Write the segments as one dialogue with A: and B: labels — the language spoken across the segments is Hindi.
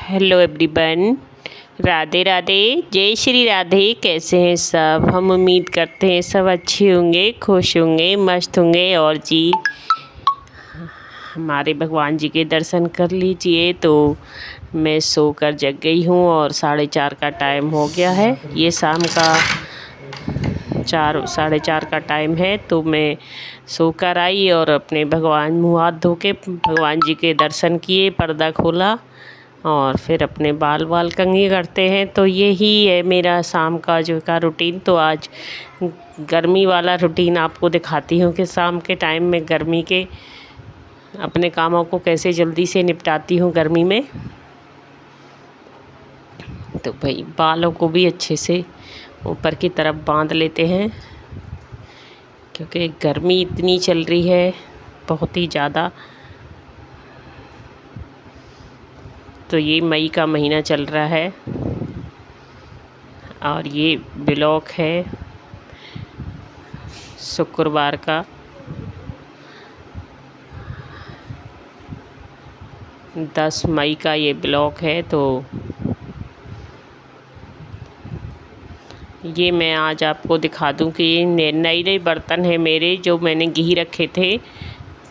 A: हेलो एवरीवन, राधे राधे, जय श्री राधे। कैसे हैं सब? हम उम्मीद करते हैं सब अच्छे होंगे, खुश होंगे, मस्त होंगे। और जी हमारे भगवान जी के दर्शन कर लीजिए। तो मैं सोकर जग गई हूँ और 4:30 का टाइम हो गया है। ये शाम का 4 साढ़े 4 का टाइम है। तो मैं सोकर आई और अपने भगवान मुँह हाथ धो के भगवान जी के दर्शन किए, पर्दा खोला और फिर अपने बाल कंघी करते हैं। तो यही है मेरा शाम का जो का रूटीन। तो आज गर्मी वाला रूटीन आपको दिखाती हूँ कि शाम के टाइम में गर्मी के अपने कामों को कैसे जल्दी से निपटाती हूँ गर्मी में। तो भाई बालों को भी अच्छे से ऊपर की तरफ बांध लेते हैं, क्योंकि गर्मी इतनी चल रही है बहुत ही ज़्यादा। तो ये मई का महीना चल रहा है और ये ब्लॉग है शुक्रवार का 10 मई का ये ब्लॉग है। तो ये मैं आज आपको दिखा दूं कि ये नए नए बर्तन है मेरे, जो मैंने घी रखे थे।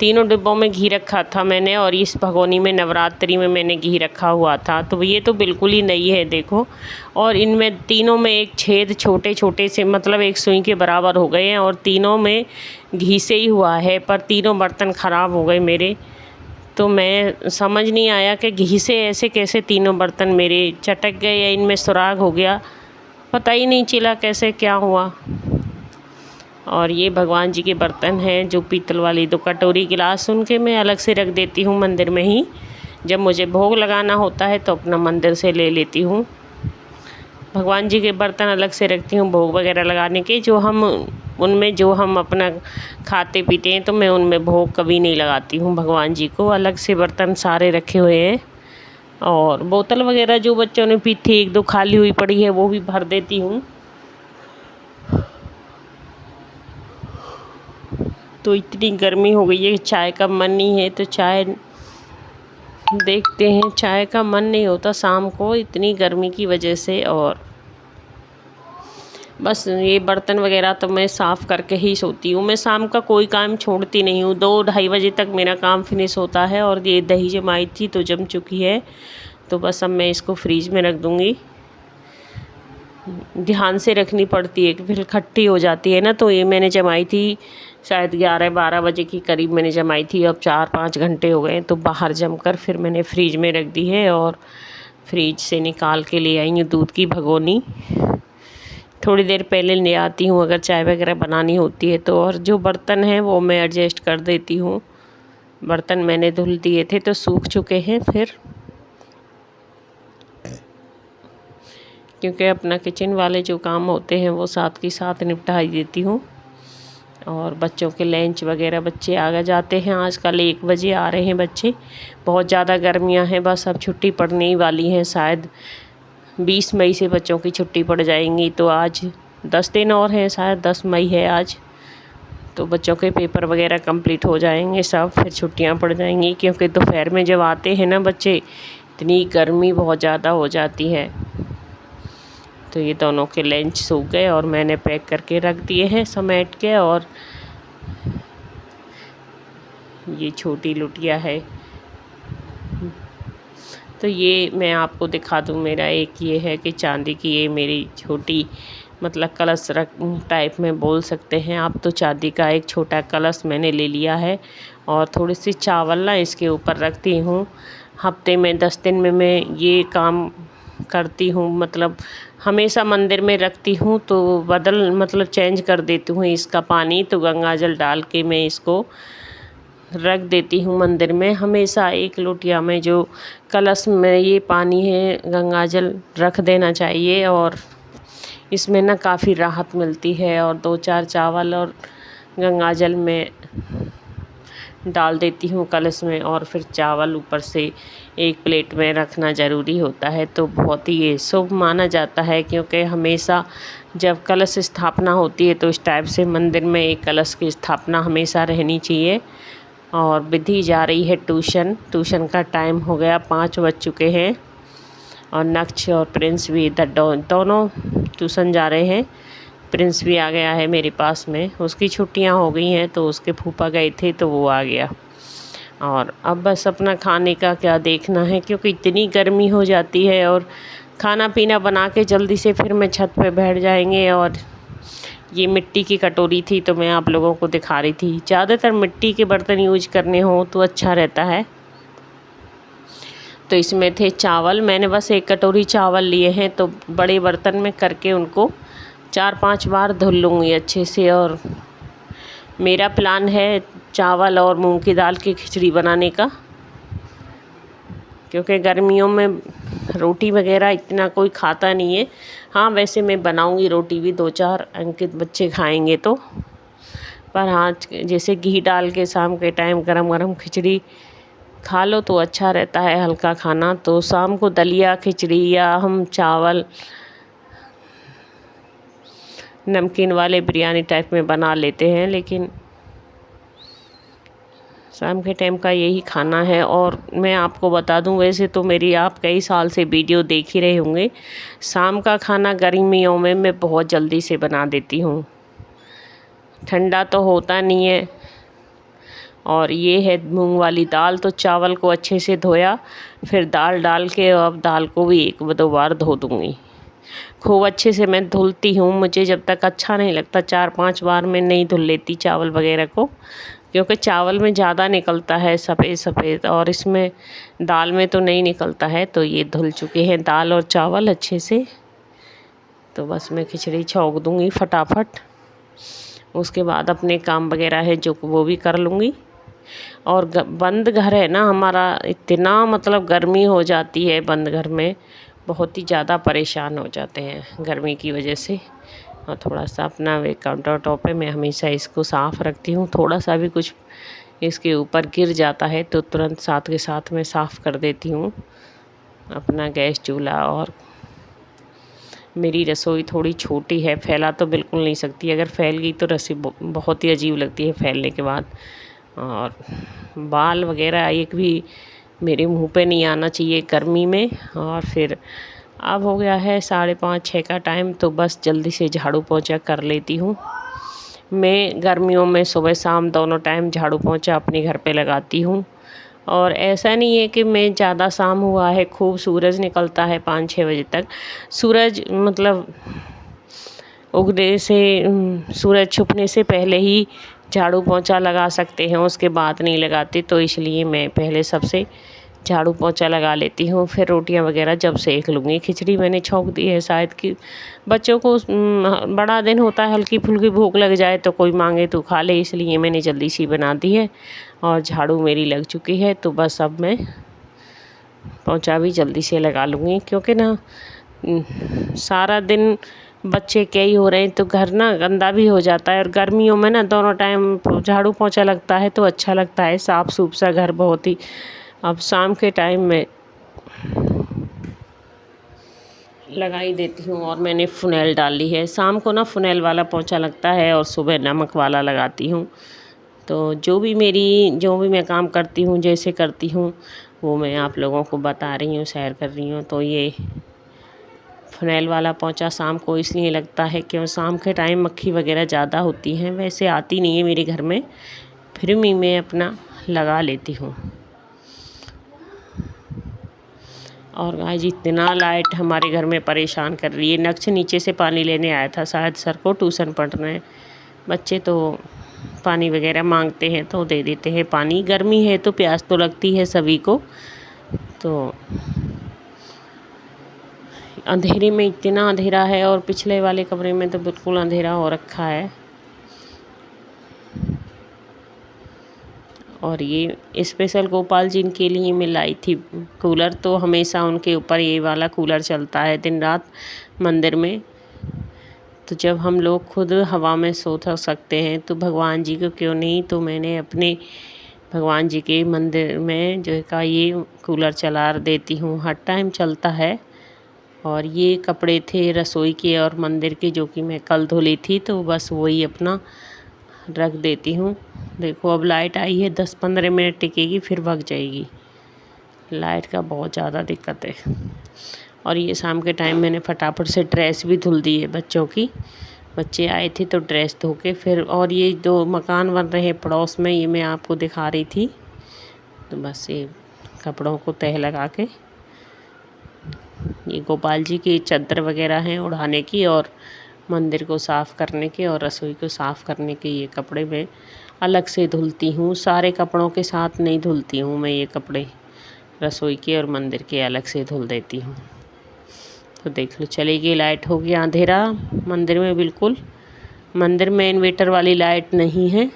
A: तीनों डिब्बों में घी रखा था मैंने, और इस भगोनी में नवरात्रि में मैंने घी रखा हुआ था। तो ये तो बिल्कुल ही नई है, देखो। और इनमें तीनों में एक छेद छोटे छोटे से, मतलब एक सुई के बराबर हो गए हैं, और तीनों में घी से ही हुआ है। पर तीनों बर्तन ख़राब हो गए मेरे। तो मैं समझ नहीं आया कि घी से ऐसे कैसे तीनों बर्तन मेरे चटक गए या इनमें सुराग हो गया, पता ही नहीं चला कैसे क्या हुआ। और ये भगवान जी के बर्तन हैं जो पीतल वाली, दो कटोरी गिलास उनके मैं अलग से रख देती हूँ मंदिर में ही। जब मुझे भोग लगाना होता है तो अपना मंदिर से ले लेती हूँ। भगवान जी के बर्तन अलग से रखती हूँ भोग वगैरह लगाने के। जो हम उनमें जो हम अपना खाते पीते हैं, तो मैं उनमें भोग कभी नहीं लगाती हूँ भगवान जी को। अलग से बर्तन सारे रखे हुए हैं। और बोतल वगैरह जो बच्चों ने पी थी, 1-2 खाली हुई पड़ी है, वो भी भर देती हूँ। तो इतनी गर्मी हो गई है, चाय का मन नहीं है। तो चाय देखते हैं, चाय का मन नहीं होता शाम को इतनी गर्मी की वजह से। और बस ये बर्तन वगैरह तो मैं साफ़ करके ही सोती हूँ। मैं शाम का कोई काम छोड़ती नहीं हूँ। 2-2:30 बजे तक मेरा काम फिनिश होता है। और ये दही जमाई थी तो जम चुकी है, तो बस अब मैं इसको फ्रीज में रख दूँगी। ध्यान से रखनी पड़ती है कि फिर खट्टी हो जाती है ना। तो ये मैंने जमाई थी शायद 11-12 बजे की करीब मैंने जमाई थी। अब 4-5 घंटे हो गए, तो बाहर जमकर फिर मैंने फ्रीज में रख दी है। और फ्रीज से निकाल के ले आई हूँ दूध की भगोनी। थोड़ी देर पहले ले आती हूँ अगर चाय वगैरह बनानी होती है तो। और जो बर्तन हैं वो मैं एडजस्ट कर देती हूँ। बर्तन मैंने धुल दिए थे तो सूख चुके हैं फिर, क्योंकि अपना किचन वाले जो काम होते हैं वो साथ के साथ निपटा ही देती हूँ। और बच्चों के लंच वगैरह, बच्चे आगे जाते हैं आजकल, 1 बजे आ रहे हैं बच्चे। बहुत ज़्यादा गर्मियाँ हैं, बस अब छुट्टी पड़ने ही वाली हैं। शायद 20 मई से बच्चों की छुट्टी पड़ जाएंगी। तो आज 10 दिन और हैं, शायद 10 मई है आज। तो बच्चों के पेपर वगैरह कंप्लीट हो जाएंगे सब, फिर छुट्टियां पड़ जाएंगी। क्योंकि दोपहर में जब आते हैं ना बच्चे, इतनी गर्मी बहुत ज़्यादा हो जाती है। तो ये दोनों के लंच सूख गए और मैंने पैक करके रख दिए हैं समेट के। और ये छोटी लुटिया है। तो ये मैं आपको दिखा दूँ, मेरा एक ये है कि चांदी की ये मेरी छोटी, मतलब कलश रख टाइप में बोल सकते हैं आप। तो चांदी का एक छोटा कलश मैंने ले लिया है। और थोड़ी सी चावल ना इसके ऊपर रखती हूँ। हफ्ते में 10 दिन में मैं ये काम करती हूँ, मतलब हमेशा मंदिर में रखती हूँ। तो मतलब चेंज कर देती हूँ इसका पानी। तो गंगा जल डाल के मैं इसको रख देती हूँ मंदिर में। हमेशा एक लोटिया में जो कलश में ये पानी है, गंगा जल रख देना चाहिए। और इसमें ना काफ़ी राहत मिलती है। और 2-4 चावल और गंगा जल में डाल देती हूँ कलश में, और फिर चावल ऊपर से एक प्लेट में रखना ज़रूरी होता है। तो बहुत ही ये शुभ माना जाता है, क्योंकि हमेशा जब कलश स्थापना होती है तो इस टाइप से मंदिर में एक कलश की स्थापना हमेशा रहनी चाहिए। और विधि जा रही है ट्यूशन का टाइम हो गया, 5 बज चुके हैं। और नक्श और प्रिंस भी इधर दोनों ट्यूशन जा रहे हैं। प्रिंस भी आ गया है मेरे पास में, उसकी छुट्टियां हो गई हैं तो उसके फूफा गए थे तो वो आ गया। और अब बस अपना खाने का क्या देखना है, क्योंकि इतनी गर्मी हो जाती है और खाना पीना बना के जल्दी से फिर मैं छत पे बैठ जाएंगे। और ये मिट्टी की कटोरी थी तो मैं आप लोगों को दिखा रही थी। ज़्यादातर मिट्टी के बर्तन यूज करने हो तो अच्छा रहता है। तो इसमें थे चावल, मैंने बस एक कटोरी चावल लिए हैं तो बड़े बर्तन में करके उनको 4-5 बार धुल लूँगी अच्छे से। और मेरा प्लान है चावल और मूंग की दाल की खिचड़ी बनाने का, क्योंकि गर्मियों में रोटी वगैरह इतना कोई खाता नहीं है। हाँ वैसे मैं बनाऊंगी रोटी भी, 2-4 अंकित बच्चे खाएंगे तो। पर हाँ जैसे घी डाल के शाम के टाइम गरम गरम खिचड़ी खा लो तो अच्छा रहता है, हल्का खाना। तो शाम को दलिया खिचड़ी या हम चावल नमकीन वाले बिरयानी टाइप में बना लेते हैं, लेकिन शाम के टाइम का यही खाना है। और मैं आपको बता दूं, वैसे तो मेरी आप कई साल से वीडियो देख ही रहे होंगे, शाम का खाना गर्मियों में मैं बहुत जल्दी से बना देती हूँ, ठंडा तो होता नहीं है। और ये है मूंग वाली दाल, तो चावल को अच्छे से धोया, फिर दाल डाल के अब दाल को भी 1-2 बार धो दूँगी। खूब अच्छे से मैं धुलती हूँ, मुझे जब तक अच्छा नहीं लगता 4-5 बार मैं नहीं धुल लेती चावल वगैरह को, क्योंकि चावल में ज़्यादा निकलता है सफ़ेद सफ़ेद और इसमें दाल में तो नहीं निकलता है। तो ये धुल चुके हैं दाल और चावल अच्छे से, तो बस मैं खिचड़ी छौंक दूँगी फटाफट। उसके बाद अपने काम वगैरह है जो वो भी कर लूँगी। और बंद घर है ना हमारा, इतना मतलब गर्मी हो जाती है बंद घर में, बहुत ही ज़्यादा परेशान हो जाते हैं गर्मी की वजह से। और थोड़ा सा अपना वे काउंटर टॉप है, मैं हमेशा इसको साफ़ रखती हूँ। थोड़ा सा भी कुछ इसके ऊपर गिर जाता है तो तुरंत साथ के साथ मैं साफ़ कर देती हूँ अपना गैस चूल्हा। और मेरी रसोई थोड़ी छोटी है, फैला तो बिल्कुल नहीं सकती, अगर फैल गई तो रसोई बहुत ही अजीब लगती है फैलने के बाद। और बाल वगैरह एक भी मेरे मुंह पे नहीं आना चाहिए गर्मी में। और फिर अब हो गया है 5:30-6 का टाइम, तो बस जल्दी से झाड़ू पोंछा कर लेती हूँ। मैं गर्मियों में सुबह शाम दोनों टाइम झाड़ू पोंछा अपने घर पे लगाती हूँ। और ऐसा नहीं है कि मैं ज़्यादा शाम हुआ है, खूब सूरज निकलता है 5-6 बजे तक, सूरज मतलब उगने से सूरज छुपने से पहले ही झाड़ू पोंछा लगा सकते हैं, उसके बाद नहीं लगाते। तो इसलिए मैं पहले सबसे झाड़ू पोंछा लगा लेती हूँ, फिर रोटियां वगैरह जब सेक लूँगी। खिचड़ी मैंने छौंक दी है, शायद कि बच्चों को बड़ा दिन होता है, हल्की फुल्की भूख लग जाए तो कोई मांगे तो खा ले, इसलिए मैंने जल्दी सी बना दी है। और झाड़ू मेरी लग चुकी है, तो बस अब मैं पोंछा भी जल्दी से लगा लूँगी, क्योंकि ना सारा दिन बच्चे कई हो रहे हैं तो घर ना गंदा भी हो जाता है। और गर्मियों में ना दोनों टाइम झाड़ू पोंछा लगता है तो अच्छा लगता है, साफ़ सूफ सा घर बहुत ही। अब शाम के टाइम में लगाई देती हूँ और मैंने फ़िनाइल डाल ली है। शाम को ना फ़िनाइल वाला पोंछा लगता है और सुबह नमक वाला लगाती हूँ। तो जो भी मैं काम करती हूँ, जैसे करती हूँ, वो मैं आप लोगों को बता रही हूँ, शेयर कर रही हूँ। तो ये फ़िनाइल वाला पोंछा शाम को इसलिए लगता है क्यों शाम के टाइम मक्खी वगैरह ज़्यादा होती हैं, वैसे आती नहीं है मेरे घर में, फिर भी मैं अपना लगा लेती हूँ। और आज इतना लाइट हमारे घर में परेशान कर रही है। नक्श नीचे से पानी लेने आया था, शायद सर को ट्यूशन पढ़ना है। बच्चे तो पानी वगैरह मांगते हैं तो दे देते हैं पानी, गर्मी है तो प्यास तो लगती है सभी को। तो अंधेरे में इतना अंधेरा है, और पिछले वाले कमरे में तो बिल्कुल अंधेरा हो रखा है। और ये स्पेशल गोपाल जी के लिए मैं लाई थी कूलर, तो हमेशा उनके ऊपर ये वाला कूलर चलता है दिन रात मंदिर में। तो जब हम लोग खुद हवा में सो सकते हैं तो भगवान जी को क्यों नहीं। तो मैंने अपने भगवान जी के मंदिर में जो का ये कूलर चला देती हूँ, हर टाइम चलता है। और ये कपड़े थे रसोई के और मंदिर के जो कि मैं कल धुली थी, तो बस वही अपना रख देती हूँ। देखो अब लाइट आई है, 10-15 मिनट टिकेगी फिर भग जाएगी। लाइट का बहुत ज़्यादा दिक्कत है। और ये शाम के टाइम मैंने फटाफट से ड्रेस भी धुल दी है बच्चों की। बच्चे आए थे तो ड्रेस धो के फिर, और ये 2 मकान बन रहे हैं पड़ोस में, ये मैं आपको दिखा रही थी। तो बस ये कपड़ों को तह लगा के, ये गोपाल जी की चादर वगैरह हैं उड़ाने की, और मंदिर को साफ़ करने के और रसोई को साफ़ करने के ये कपड़े मैं अलग से धुलती हूँ। सारे कपड़ों के साथ नहीं धुलती हूँ मैं, ये कपड़े रसोई के और मंदिर के अलग से धुल देती हूँ। तो देख लो, चली गई लाइट, हो गया अंधेरा मंदिर में बिल्कुल। मंदिर में इन्वर्टर वाली लाइट नहीं है।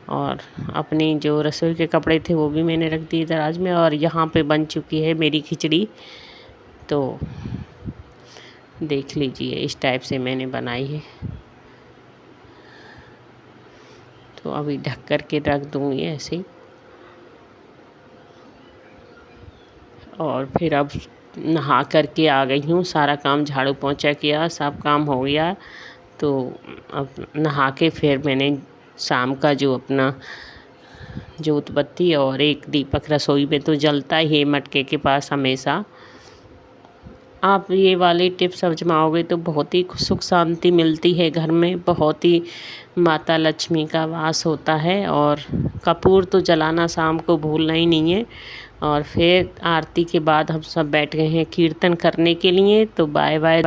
A: और अपनी जो रसोई के कपड़े थे वो भी मैंने रख दिए दराज में, और यहाँ पे बन चुकी है मेरी खिचड़ी। तो देख लीजिए, इस टाइप से मैंने बनाई है। तो अभी ढक कर के रख दूँगी ऐसे ही। और फिर अब नहा कर के आ गई हूँ, सारा काम झाड़ू पोंछा किया, सब काम हो गया। तो अब नहा के फिर मैंने शाम का जो अपना जोत बत्ती और एक दीपक रसोई में तो जलता ही है मटके के पास हमेशा। आप ये वाली टिप्स आजमाओगे तो बहुत ही सुख शांति मिलती है घर में, बहुत ही माता लक्ष्मी का वास होता है। और कपूर तो जलाना शाम को भूलना ही नहीं है। और फिर आरती के बाद हम सब बैठ गए हैं कीर्तन करने के लिए। तो बाय बाय।